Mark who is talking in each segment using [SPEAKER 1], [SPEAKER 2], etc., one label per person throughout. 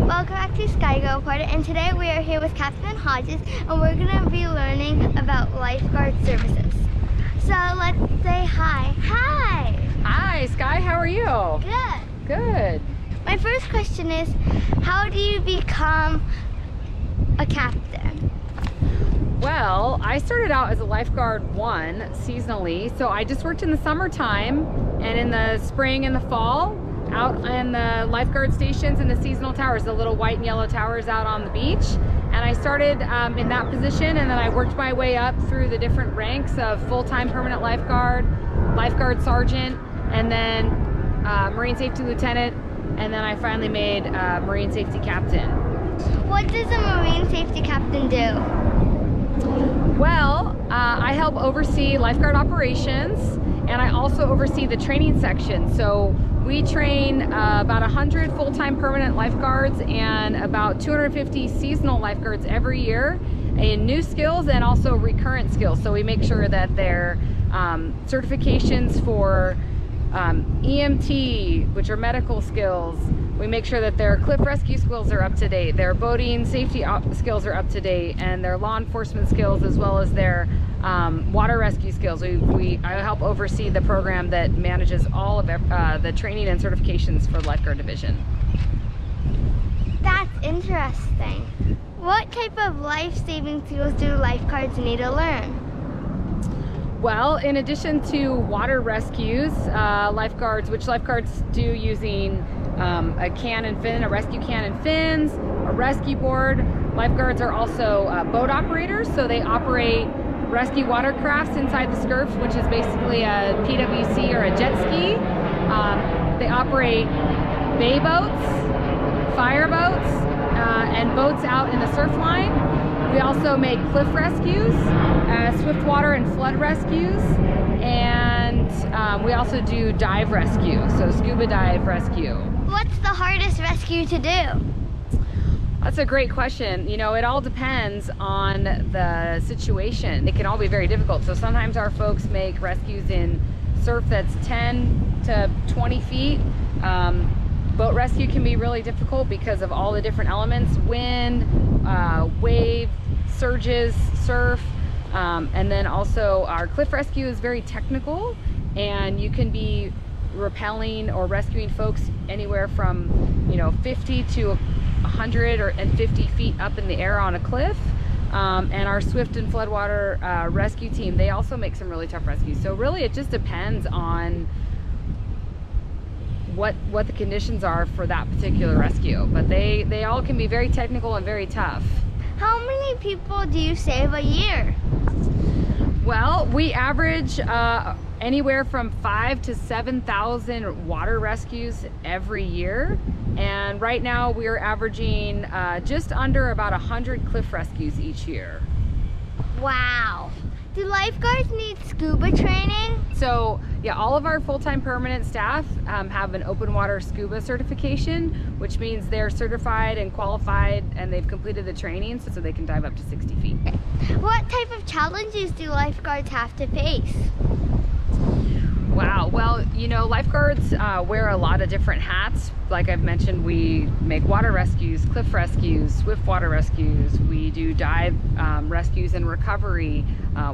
[SPEAKER 1] Welcome back to Sky Go Party, and today we are here with Captain Hodges, and we're going to be learning about lifeguard services. So let's say hi. Hi!
[SPEAKER 2] Hi, Sky, how are you?
[SPEAKER 1] Good.
[SPEAKER 2] Good.
[SPEAKER 1] My first question is, how do you become a captain?
[SPEAKER 2] Well, I started out as a lifeguard 1 seasonally, so I just worked in the summertime and in the spring and the fall out in the lifeguard stations and the seasonal towers, the little white and yellow towers out on the beach. And I started in that position, and then I worked my way up through the different ranks of full-time permanent lifeguard, lifeguard sergeant, and then marine safety lieutenant, and then I finally made marine safety captain.
[SPEAKER 1] What does a marine safety captain do?
[SPEAKER 2] Well, I help oversee lifeguard operations, and I also oversee the training section. So we train about 100 full-time permanent lifeguards and about 250 seasonal lifeguards every year in new skills and also recurrent skills. So we make sure that their certifications for EMT, which are medical skills, we make sure that their cliff rescue skills are up to date, their boating safety skills are up to date, and their law enforcement skills, as well as their water rescue skills. I help oversee the program that manages all of the training and certifications for the lifeguard division.
[SPEAKER 1] That's interesting. What type of life-saving skills do lifeguards need to learn?
[SPEAKER 2] Well, in addition to water rescues, which lifeguards do using a can and fin, a rescue can and fins, a rescue board. Lifeguards are also boat operators, so they operate rescue watercrafts inside the SCURF, which is basically a PWC or a jet ski. They operate bay boats, fire boats, and boats out in the surf line. We also make cliff rescues, swift water and flood rescues, and we also do dive rescue, so scuba dive rescue.
[SPEAKER 1] What's the hardest rescue to do?
[SPEAKER 2] That's a great question. You know, it all depends on the situation. It can all be very difficult. So sometimes our folks make rescues in surf that's 10 to 20 feet. Boat rescue can be really difficult because of all the different elements: wind, wave, surges, surf, and then also our cliff rescue is very technical, and you can be rappelling or rescuing folks anywhere from 50 to 150 feet up in the air on a cliff. And our swift and floodwater rescue team, they also make some really tough rescues. So really it just depends on what the conditions are for that particular rescue, but they all can be very technical and very tough.
[SPEAKER 1] How many people do you save a year?
[SPEAKER 2] Well, we average anywhere from 5,000 to 7,000 water rescues every year, and right now we are averaging just under about 100 cliff rescues each year.
[SPEAKER 1] Wow. Do lifeguards need scuba training?
[SPEAKER 2] So yeah, all of our full-time permanent staff have an open water scuba certification, which means they're certified and qualified and they've completed the training so they can dive up to 60 feet.
[SPEAKER 1] What type of challenges do lifeguards have to face?
[SPEAKER 2] Wow, well, lifeguards wear a lot of different hats. Like I've mentioned, we make water rescues, cliff rescues, swift water rescues. We do dive rescues and recovery.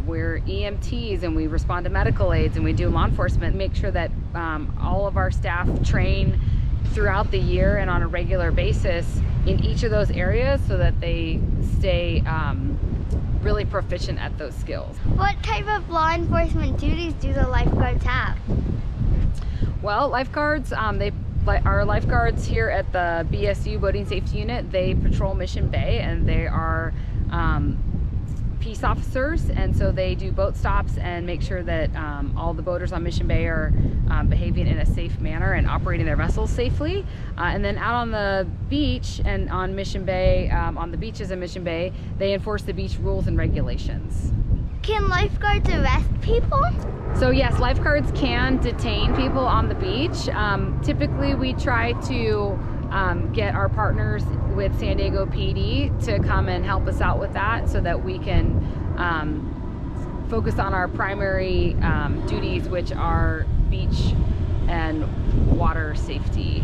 [SPEAKER 2] We're EMTs, and we respond to medical aids, and we do law enforcement. Make sure that all of our staff train throughout the year and on a regular basis in each of those areas so that they stay really proficient at those skills.
[SPEAKER 1] What type of law enforcement duties do the lifeguards have?
[SPEAKER 2] Well, lifeguards, our lifeguards here at the BSU Boating Safety Unit, they patrol Mission Bay, and they are peace officers, and so they do boat stops and make sure that all the boaters on Mission Bay are behaving in a safe manner and operating their vessels safely. And then out on the beach and on Mission Bay, on the beaches in Mission Bay, they enforce the beach rules and regulations.
[SPEAKER 1] Can lifeguards arrest people?
[SPEAKER 2] So yes, lifeguards can detain people on the beach. Typically we try to get our partners with San Diego PD to come and help us out with that so that we can focus on our primary duties, which are beach and water safety.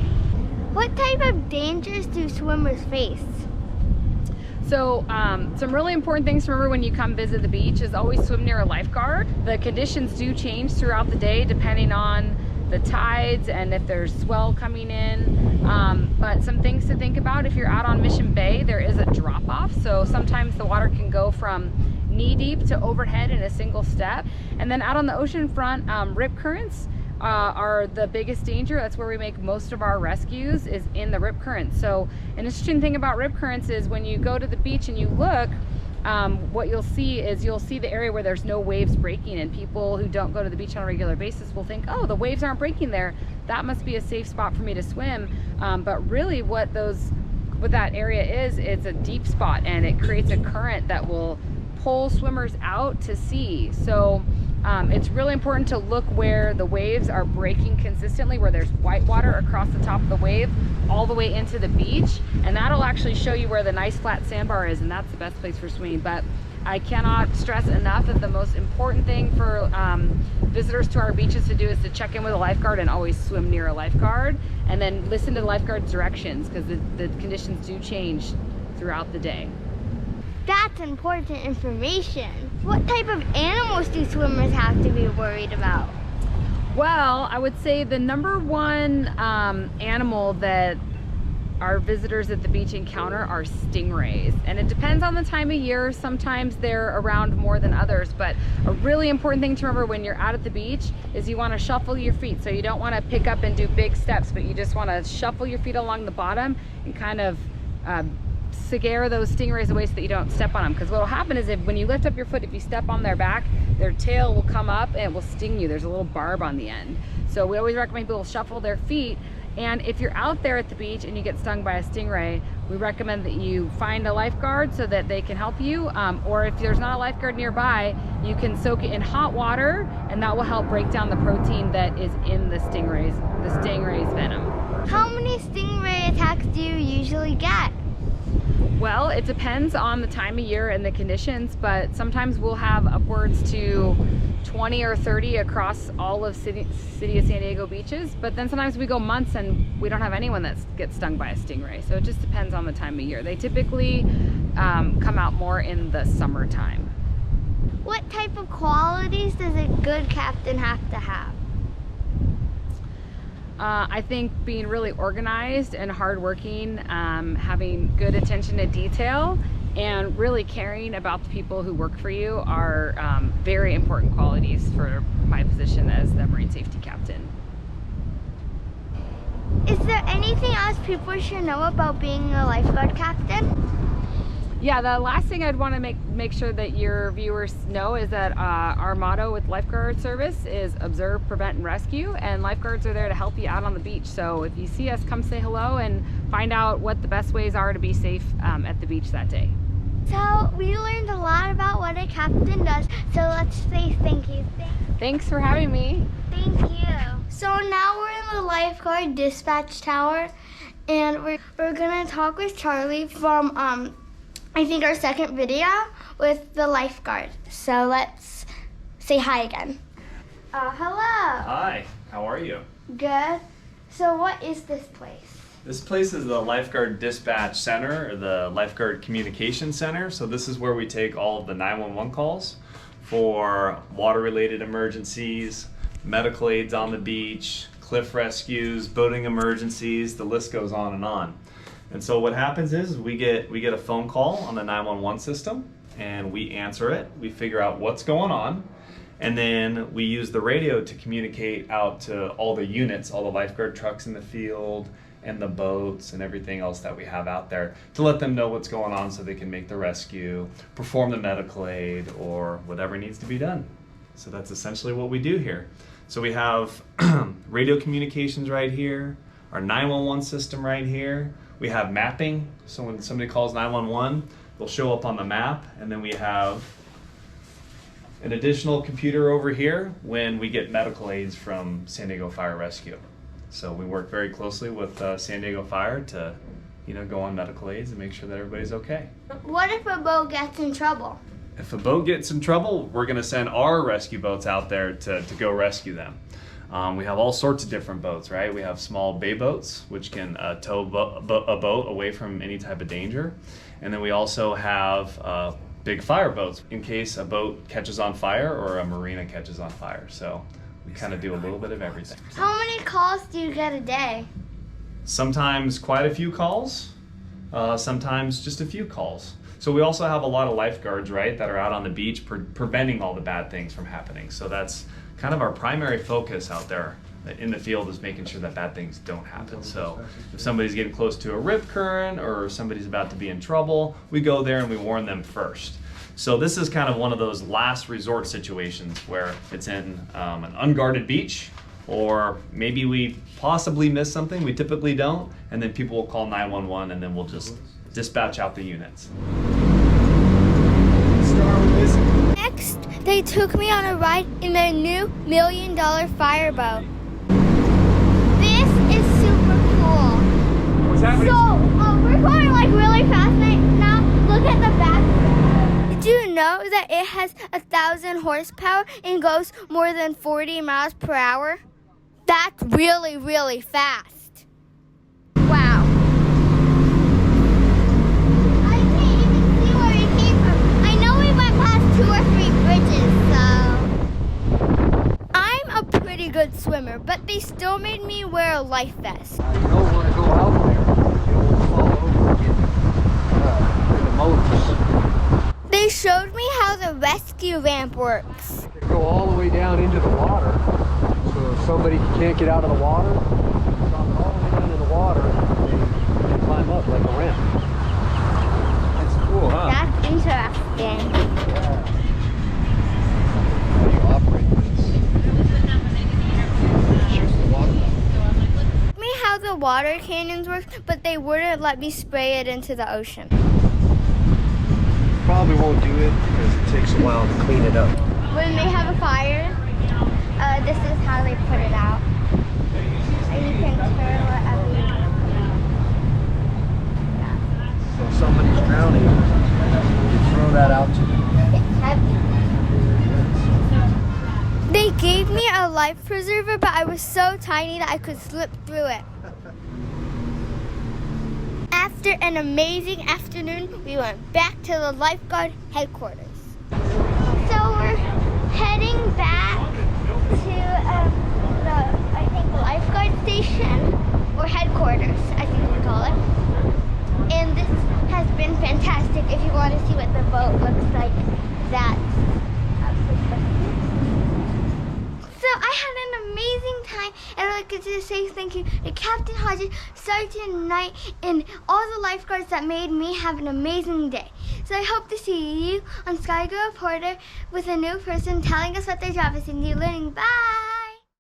[SPEAKER 1] What type of dangers do swimmers face?
[SPEAKER 2] So some really important things to remember when you come visit the beach is always swim near a lifeguard. The conditions do change throughout the day depending on the tides and if there's swell coming in. But some things to think about: if you're out on Mission Bay, there is a drop off. So sometimes the water can go from knee deep to overhead in a single step. And then out on the ocean front, rip currents are the biggest danger. That's where we make most of our rescues, is in the rip currents. So an interesting thing about rip currents is when you go to the beach and you look, what you'll see is the area where there's no waves breaking, and people who don't go to the beach on a regular basis will think, oh, the waves aren't breaking there, that must be a safe spot for me to swim. But really what that area is, it's a deep spot, and it creates a current that will pull swimmers out to sea. So it's really important to look where the waves are breaking consistently, where there's white water across the top of the wave all the way into the beach, and that'll actually show you where the nice flat sandbar is, and that's the best place for swimming. But I cannot stress enough that the most important thing for visitors to our beaches to do is to check in with a lifeguard and always swim near a lifeguard, and then listen to the lifeguard's directions, because the conditions do change throughout the day.
[SPEAKER 1] That's important information. What type of animals do swimmers have to be worried about?
[SPEAKER 2] Well, I would say the number one animal that our visitors at the beach encounter are stingrays. And it depends on the time of year. Sometimes they're around more than others, but a really important thing to remember when you're out at the beach is you want to shuffle your feet. So you don't want to pick up and do big steps, but you just want to shuffle your feet along the bottom and kind of scare those stingrays away so that you don't step on them. Because what will happen is, when you lift up your foot, if you step on their back, their tail will come up and it will sting you. There's a little barb on the end. So we always recommend people shuffle their feet. And if you're out there at the beach and you get stung by a stingray, we recommend that you find a lifeguard so that they can help you. Or if there's not a lifeguard nearby, you can soak it in hot water, and that will help break down the protein that is in the stingray's venom.
[SPEAKER 1] How many stingray attacks do you usually get?
[SPEAKER 2] Well, it depends on the time of year and the conditions, but sometimes we'll have upwards to 20 or 30 across all of city of San Diego beaches. But then sometimes we go months and we don't have anyone that gets stung by a stingray. So it just depends on the time of year. They typically come out more in the summertime.
[SPEAKER 1] What type of qualities does a good captain have to have?
[SPEAKER 2] I think being really organized and hardworking, having good attention to detail, and really caring about the people who work for you are very important qualities for my position as the Marine Safety Captain.
[SPEAKER 1] Is there anything else people should know about being a lifeguard captain?
[SPEAKER 2] Yeah, the last thing I'd want to make sure that your viewers know is that our motto with lifeguard service is observe, prevent, and rescue, and lifeguards are there to help you out on the beach. So if you see us, come say hello and find out what the best ways are to be safe at the beach that day.
[SPEAKER 1] So we learned a lot about what a captain does, so let's say thank you.
[SPEAKER 2] Thanks for having me.
[SPEAKER 1] Thank you. So now we're in the lifeguard dispatch tower, and we're gonna talk with Charlie from I think our second video with the lifeguard. So let's say hi again. Hello.
[SPEAKER 3] Hi, how are you?
[SPEAKER 1] Good. So what is this place?
[SPEAKER 3] This place is the Lifeguard Dispatch Center, or the Lifeguard Communication Center. So this is where we take all of the 911 calls for water-related emergencies, medical aids on the beach, cliff rescues, boating emergencies, the list goes on and on. And so what happens is we get a phone call on the 911 system, and we answer it. We figure out what's going on, and then we use the radio to communicate out to all the units, all the lifeguard trucks in the field, and the boats and everything else that we have out there, to let them know what's going on so they can make the rescue, perform the medical aid, or whatever needs to be done. So that's essentially what we do here. So we have radio communications right here, our 911 system right here. We have mapping, so when somebody calls 911, they'll show up on the map, and then we have an additional computer over here when we get medical aids from San Diego Fire Rescue. So we work very closely with San Diego Fire to, go on medical aids and make sure that everybody's okay.
[SPEAKER 1] What if a boat gets in trouble?
[SPEAKER 3] If a boat gets in trouble, we're going to send our rescue boats out there to go rescue them. We have all sorts of different boats, right? We have small bay boats, which can tow a boat away from any type of danger. And then we also have big fire boats in case a boat catches on fire or a marina catches on fire. So we kind of do a little bit of everything.
[SPEAKER 1] How many calls do you get a day?
[SPEAKER 3] Sometimes quite a few calls, sometimes just a few calls. So we also have a lot of lifeguards, right, that are out on the beach preventing all the bad things from happening. So that's kind of our primary focus out there in the field, is making sure that bad things don't happen. So if somebody's getting close to a rip current or somebody's about to be in trouble, we go there and we warn them first. So this is kind of one of those last resort situations where it's in an unguarded beach, or maybe we possibly miss something, we typically don't, and then people will call 911 and then we'll just dispatch out the units.
[SPEAKER 1] Next, they took me on a ride in their new $1 million fireboat. This is super cool.
[SPEAKER 3] What's happening?
[SPEAKER 1] So, we're going like really fast right now. Look at the back. Did you know that it has 1,000 horsepower and goes more than 40 miles per hour? That's really, really fast. Wow. I can't even see where it came from. I know we went past 2 or 3 bridges, so. I'm a pretty good swimmer, but they still made me wear a life vest.
[SPEAKER 4] You don't want to go out there. You'll fall over and get the motors.
[SPEAKER 1] They showed me how the rescue ramp works.
[SPEAKER 4] You can go all the way down into the water. So if somebody can't get out of the water, drop all the way down in the water, they climb up like a ramp. That's cool, huh?
[SPEAKER 1] That's interesting.
[SPEAKER 4] Yeah. How do you operate this? Shoots the water out.
[SPEAKER 1] Me how the water cannons work, but they wouldn't let me spray it into the ocean.
[SPEAKER 4] Probably won't do it because it takes a while to clean it up.
[SPEAKER 1] When they have a fire, this is how they put it out. And you can turn whatever you want.
[SPEAKER 4] So if somebody's drowning, you throw that out to them.
[SPEAKER 1] It's heavy. They gave me a life preserver, but I was so tiny that I could slip through it. After an amazing afternoon, we went back to the Lifeguard headquarters. So we're heading back to I think the Lifeguard station, or headquarters, I think we call it. And this has been fantastic. If you want to see what the boat looks like, that's so I had an amazing time, and I'd like to say thank you to Captain Hodges, Sergeant Knight, and all the lifeguards that made me have an amazing day. So I hope to see you on Sky Girl Reporter with a new person telling us what their job is and you learning. Bye!